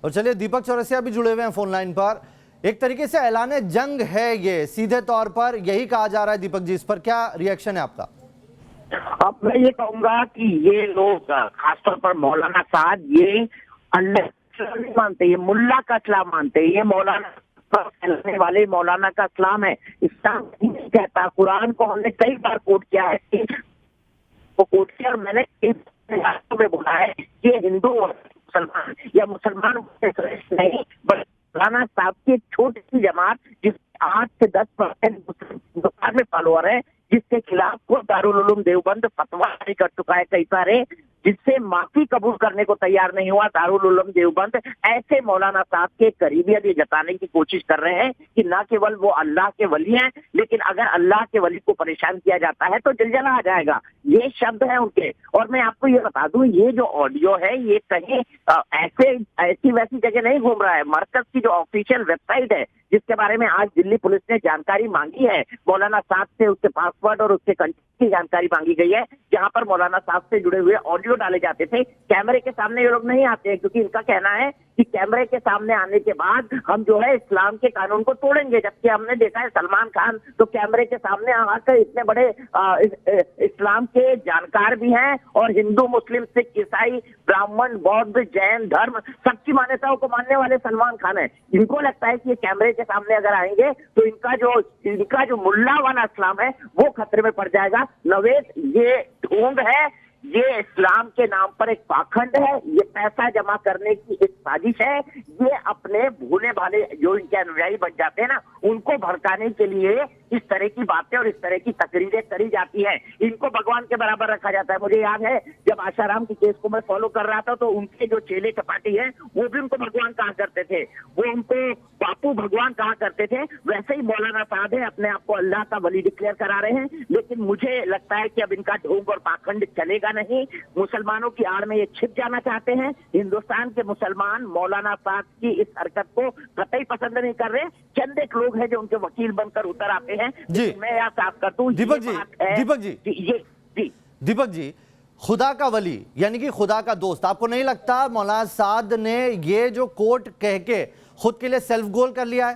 और चलिए दीपक चौरसिया भी जुड़े हुए हैं फोन लाइन पर। एक तरीके से ऐलान जंग है ये, सीधे तौर पर यही कहा जा रहा है। दीपक जी, इस पर क्या रिएक्शन है आपका? अब मैं ये कहूंगा कि ये लोग खासतौर पर मौलाना साहब ये अल्लाह नहीं मानते, ये मुल्ला का इस्लाम मानते, ये मौलाना फैलाने वाले मौलाना का इस्लाम है। इस्लाम नहीं कहता। कुरान को हमने कई बार कोट किया है, वो कोट किया और मैंने में बोला है कि हिंदू और मुसलमान या मुसलमान नहीं, बल्कि मौलाना साहब की एक छोटी सी जमात जिसके 8 से 10% हिंदुस्तान में फॉलोअर है, जिसके खिलाफ वो दारुल उलूम देवबंद फतवा जारी कर चुका है कई सारे, जिससे माफी कबूल करने को तैयार नहीं हुआ दारुल उलूम देवबंद। ऐसे मौलाना साहब के करीबियत ये जताने की कोशिश कर रहे हैं कि न केवल वो अल्लाह के वली हैं, लेकिन अगर अल्लाह के वली को परेशान किया जाता है तो जलजला आ जाएगा। ये शब्द है उनके। और मैं आपको ये बता दूं, ये जो ऑडियो है ये कहीं ऐसी वैसी जगह नहीं घूम रहा है। मरकज की जो ऑफिशियल वेबसाइट है, जिसके बारे में आज दिल्ली पुलिस ने जानकारी मांगी है, मौलाना साहब से उसके पासवर्ड और उसके कंटेंट की जानकारी मांगी गई है, जहां पर मौलाना साहब से जुड़े हुए ऑडियो डाले जाते थे। कैमरे के सामने ये लोग नहीं आते हैं, क्योंकि इनका कहना है कि कैमरे के सामने आने के बाद हम जो है इस्लाम के कानून को तोड़ेंगे। जबकि हमने देखा है सलमान खान तो कैमरे के सामने आकर इतने बड़े इस्लाम के जानकार भी हैं, और हिंदू मुस्लिम सिख ईसाई ब्राह्मण बौद्ध जैन धर्म सबकी मान्यताओं को मानने वाले सलमान खान है। इनको लगता है कि ये कैमरे के सामने अगर आएंगे तो इनका जो मुल्ला वाला इस्लाम है वो खतरे में पड़ जाएगा। नवेद, ये ढोंग है, ये इस्लाम के नाम पर एक पाखंड है, ये पैसा जमा करने की एक साजिश है। ये अपने भोले भाले जो इनके अनुयायी बन जाते हैं ना, उनको भड़काने के लिए इस तरह की बातें और इस तरह की तकरीरें करी जाती है। इनको भगवान के बराबर रखा जाता है। मुझे याद है जब आशाराम की केस को मैं फॉलो कर रहा था तो उनके जो चेले चपाटी है वो भी उनको भगवान कहा करते थे, वो उनको बापू भगवान कहा करते थे। वैसे ही मौलाना साहब है, अपने आप को अल्लाह का वली डिक्लेयर करा रहे हैं। लेकिन मुझे लगता है कि अब इनका ढोंग और पाखंड चलेगा नहीं। मुसलमानों की आड़ में ये छिप जाना चाहते हैं। हिंदुस्तान के मुसलमान मौलाना साहब की इस हरकत को कतई पसंद नहीं कर रहे। चंद एक लोग हैं जो उनके वकील बनकर उतर आते हैं। जी मैं यहाँ साफ कर दूं, दीपक जी, खुदा का वली यानी कि खुदा का दोस्त, आपको नहीं लगता मौलाना साद ने ये जो कोट कह के खुद के लिए सेल्फ गोल कर लिया है?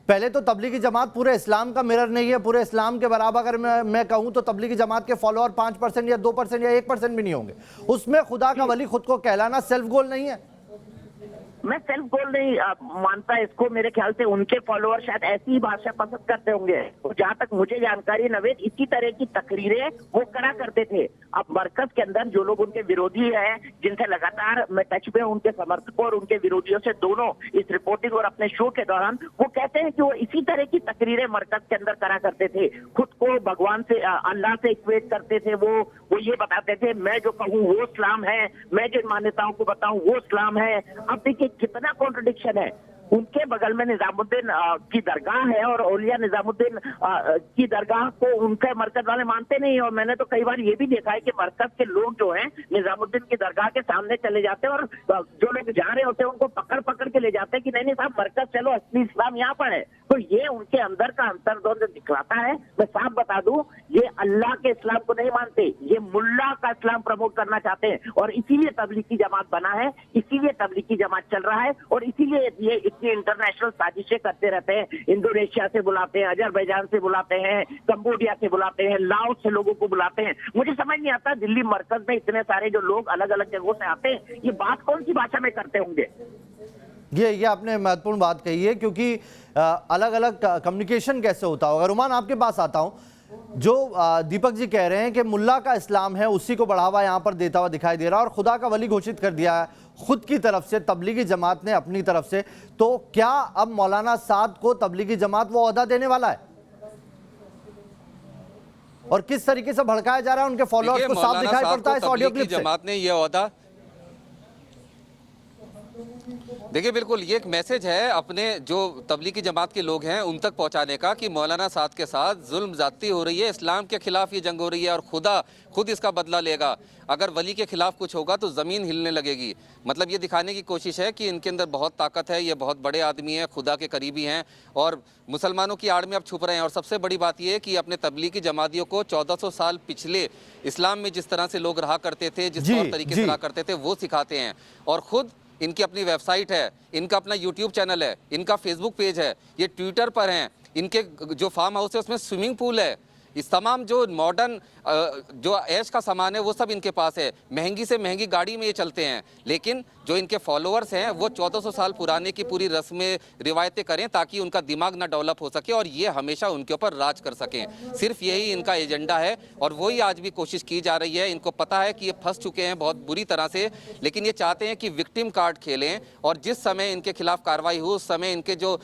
पहले तो तबलीगी जमात पूरे इस्लाम का मिरर नहीं है, पूरे इस्लाम के बराबर अगर मैं कहूं तो तबलीगी जमात के फॉलोअर 5% या 2% या 1% भी नहीं होंगे। उसमें खुदा का वली खुद को कहलाना सेल्फ गोल नहीं है? मैं सेल्फ गोल नहीं मानता इसको। मेरे ख्याल से उनके फॉलोअर शायद ऐसी ही भाषा पसंद करते होंगे। तो जहां तक मुझे जानकारी नवेद, इसी तरह की तकरीरें वो करा करते थे। अब मरकज के अंदर जो लोग उनके विरोधी हैं, जिनसे लगातार मैं टच में, उनके समर्थकों और उनके विरोधियों से दोनों इस रिपोर्टिंग और अपने शो के दौरान वो कहते हैं कि वो इसी तरह की तकरीरें मरकज के अंदर करा करते थे। खुद को भगवान से अल्लाह से इक्वेट करते थे। वो ये बताते थे मैं जो कहूँ वो इस्लाम है, मैं जिन मान्यताओं को बताऊं वो इस्लाम है। अब देखिए कितना कॉन्ट्रडिक्शन है। उनके बगल में निजामुद्दीन की दरगाह है और औलिया निजामुद्दीन की दरगाह को उनके मरकज वाले मानते नहीं। और मैंने तो कई बार ये भी देखा है कि मरकज के लोग जो हैं निजामुद्दीन की दरगाह के सामने चले जाते हैं और जो लोग जा रहे होते हैं उनको पकड़ पकड़ के ले जाते हैं कि नहीं साहब मरकज चलो, असली इस्लाम यहाँ पर है। तो ये उनके अंदर का अंतर्द्वंद दिखलाता है। मैं साफ बता दूं, ये अल्लाह के इस्लाम को नहीं मानते, ये मुल्ला का इस्लाम प्रमोट करना चाहते हैं। और इसीलिए तबलीगी जमात बना है, इसीलिए तबलीगी जमात चल रहा है, और इसीलिए ये इतनी इंटरनेशनल साजिशें करते रहते हैं। इंडोनेशिया से बुलाते हैं, अजरबैजान से बुलाते हैं, कंबोडिया से बुलाते हैं, लाओस से लोगों को बुलाते हैं। मुझे समझ नहीं आता दिल्ली मरकज में इतने सारे जो लोग अलग अलग जगहों से आते हैं, ये बात कौन सी भाषा में करते होंगे? ये आपने महत्वपूर्ण बात कही है, क्योंकि अलग अलग कम्युनिकेशन कैसे होता होगा। रुमान, आपके पास आता हूं। जो दीपक जी कह रहे हैं कि मुल्ला का इस्लाम है उसी को बढ़ावा यहां पर देता हुआ दिखाई दे रहा है और खुदा का वली घोषित कर दिया है खुद की तरफ से, तबलीगी जमात ने अपनी तरफ से, तो क्या अब मौलाना साद को तबलीगी जमात वो ओहदा देने वाला है? और किस तरीके से भड़काया जा रहा है उनके फॉलोअर्स को साफ दिखाई पड़ता है इस ऑडियो क्लिप से। जमात ने यह ओहदा, देखिए बिल्कुल ये एक मैसेज है अपने जो तबलीगी जमात के लोग हैं उन तक पहुंचाने का कि मौलाना साद के साथ जुल्म ज्यादती हो रही है, इस्लाम के खिलाफ ये जंग हो रही है और खुदा खुद इसका बदला लेगा। अगर वली के खिलाफ कुछ होगा तो ज़मीन हिलने लगेगी। मतलब ये दिखाने की कोशिश है कि इनके अंदर बहुत ताकत है, ये बहुत बड़े आदमी हैं, खुदा के करीबी हैं और मुसलमानों की आड़ में अब छुप रहे हैं। और सबसे बड़ी बात ये है कि अपने तबलीगी जमातियों को 1400 साल पिछले इस्लाम में जिस तरह से लोग रहा करते थे, जिस तौर तरीके से रहा करते थे, वो सिखाते हैं और खुद इनकी अपनी वेबसाइट है, इनका अपना यूट्यूब चैनल है, इनका फेसबुक पेज है, ये ट्विटर पर हैं, इनके जो फार्म हाउस है उसमें स्विमिंग पूल है। इस तमाम जो मॉडर्न जो ऐश का सामान है वो सब इनके पास है। महंगी से महंगी गाड़ी में ये चलते हैं, लेकिन जो इनके फॉलोअर्स हैं वो 1400 साल पुराने की पूरी रस्में रिवायतें करें ताकि उनका दिमाग ना डेवलप हो सके और ये हमेशा उनके ऊपर राज कर सकें। सिर्फ यही इनका एजेंडा है और वही आज भी कोशिश की जा रही है। इनको पता है कि ये फंस चुके हैं बहुत बुरी तरह से, लेकिन ये चाहते हैं कि विक्टिम कार्ड खेलें और जिस समय इनके खिलाफ कार्रवाई हो उस समय इनके जो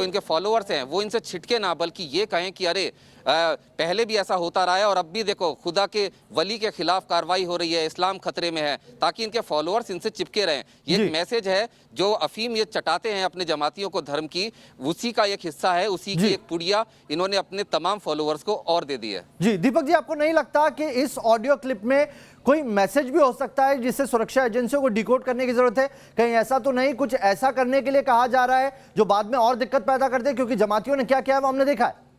इनके फॉलोअर्स हैं वो इनसे छिटके ना, बल्कि ये कहें कि अरे पहले भी ऐसा होता रहा है और अब भी देखो खुदा के वली के खिलाफ कार्रवाई हो रही है, इस्लाम खतरे में है, ताकि इनके फॉलोअर्स इनसे चिपके रहें। ये एक मैसेज है जो अफीम ये चटाते हैं अपने जमातियों को धर्म की, उसी का एक हिस्सा है, उसी की एक पुड़िया इन्होंने अपने तमाम फॉलोअर्स को और दे दी है। जी दीपक जी, आपको नहीं लगता कि इस ऑडियो क्लिप में कोई मैसेज भी हो सकता है जिससे सुरक्षा एजेंसियों को डिकोड करने की जरूरत है? कहीं ऐसा तो नहीं कुछ ऐसा करने के लिए कहा जा रहा है जो बाद में और दिक्कत पैदा कर दे? क्योंकि जमातियों ने क्या किया है वो हमने देखा है।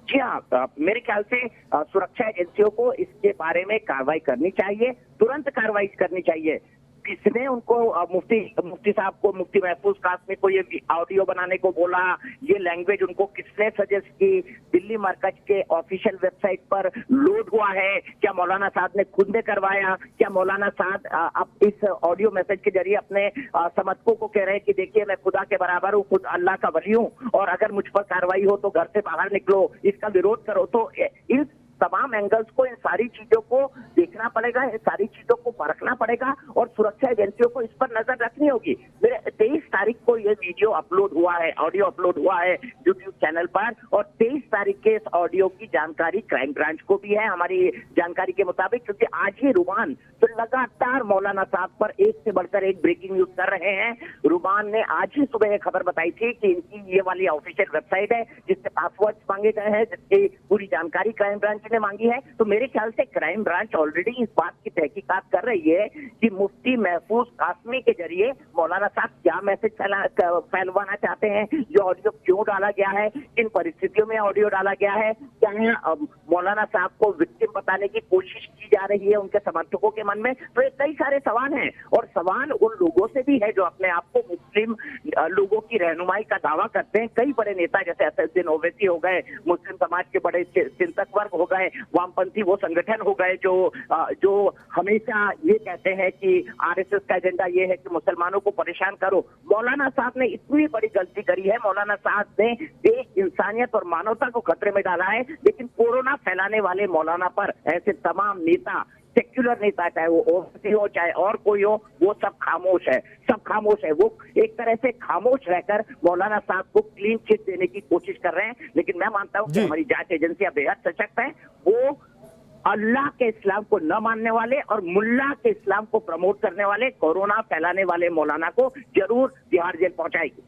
जी हाँ, मेरे ख्याल से सुरक्षा एजेंसियों को इसके बारे में कार्रवाई करनी चाहिए, तुरंत कार्रवाई करनी चाहिए। किसने उनको मुफ्ती साहब को, मुफ्ती महफूज कासमी को ये ऑडियो बनाने को बोला, ये लैंग्वेज उनको किसने सजेस्ट की? दिल्ली मरकज के ऑफिशियल वेबसाइट पर लोड हुआ है? क्या मौलाना साहब ने खुद ने करवाया? क्या मौलाना साहब अब इस ऑडियो मैसेज के जरिए अपने समर्थकों को कह रहे हैं कि देखिए मैं खुदा के बराबर हूँ, खुद अल्लाह का वली हूँ और अगर मुझ पर कार्रवाई हो तो घर से बाहर निकलो, इसका विरोध करो? तो इन तमाम एंगल्स को, इन सारी चीजों को देखना पड़ेगा, इन सारी चीजों को परखना पड़ेगा और सुरक्षा एजेंसियों को इस पर नजर रखनी होगी। मेरे 23 तारीख को ये वीडियो अपलोड हुआ है, ऑडियो अपलोड हुआ है यूट्यूब चैनल पर और 23 तारीख के इस ऑडियो की जानकारी क्राइम ब्रांच को भी है हमारी जानकारी के मुताबिक, क्योंकि आज ही रुमान तो लगातार मौलाना साहब पर एक से बढ़कर एक ब्रेकिंग न्यूज कर रहे हैं। रुमान ने आज ही सुबह ये खबर बताई थी कि इनकी ये वाली ऑफिशियल वेबसाइट है जिससे पासवर्ड मांगे गए हैं, जिसकी पूरी जानकारी क्राइम ब्रांच ने मांगी है। तो मेरे ख्याल से क्राइम ब्रांच ऑलरेडी इस बात की तहकीकात कर रही है कि मुफ्ती महफूज कासमी के जरिए मौलाना साहब क्या मैसेज फैलवाना चाहते हैं, जो ऑडियो क्यों डाला गया है, किन परिस्थितियों में ऑडियो डाला गया है, क्या मौलाना साहब को विक्टिम बताने की कोशिश की जा रही है उनके समर्थकों के मन में? तो ये कई सारे सवाल हैं और सवाल उन लोगों से भी है जो अपने आप को मुस्लिम लोगों की रहनुमाई का दावा करते हैं। कई बड़े नेता जैसे असदुद्दीन ओवैसी हो गए, मुस्लिम समाज के बड़े चिंतक वर्ग हो गए, वामपंथी वो संगठन हो गए जो हमेशा ये कहते हैं कि आरएसएस का एजेंडा ये है कि मुसलमानों को परेशान करो। मौलाना साहब ने इतनी बड़ी गलती करी है, मौलाना साहब ने देश, इंसानियत और मानवता को खतरे में डाला है, लेकिन कोरोना फैलाने वाले मौलाना पर ऐसे तमाम नेता, सेक्युलर नेता, चाहे वो ओवैसी हो चाहे और कोई हो, वो सब खामोश है, सब खामोश है। वो एक तरह से खामोश रहकर मौलाना साहब को क्लीन चिट देने की कोशिश कर रहे हैं। लेकिन मैं मानता हूँ कि हमारी जांच एजेंसियां बेहद सशक्त हैं। वो अल्लाह के इस्लाम को न मानने वाले और मुल्ला के इस्लाम को प्रमोट करने वाले, कोरोना फैलाने वाले मौलाना को जरूर तिहाड़ जेल पहुंचाएगी।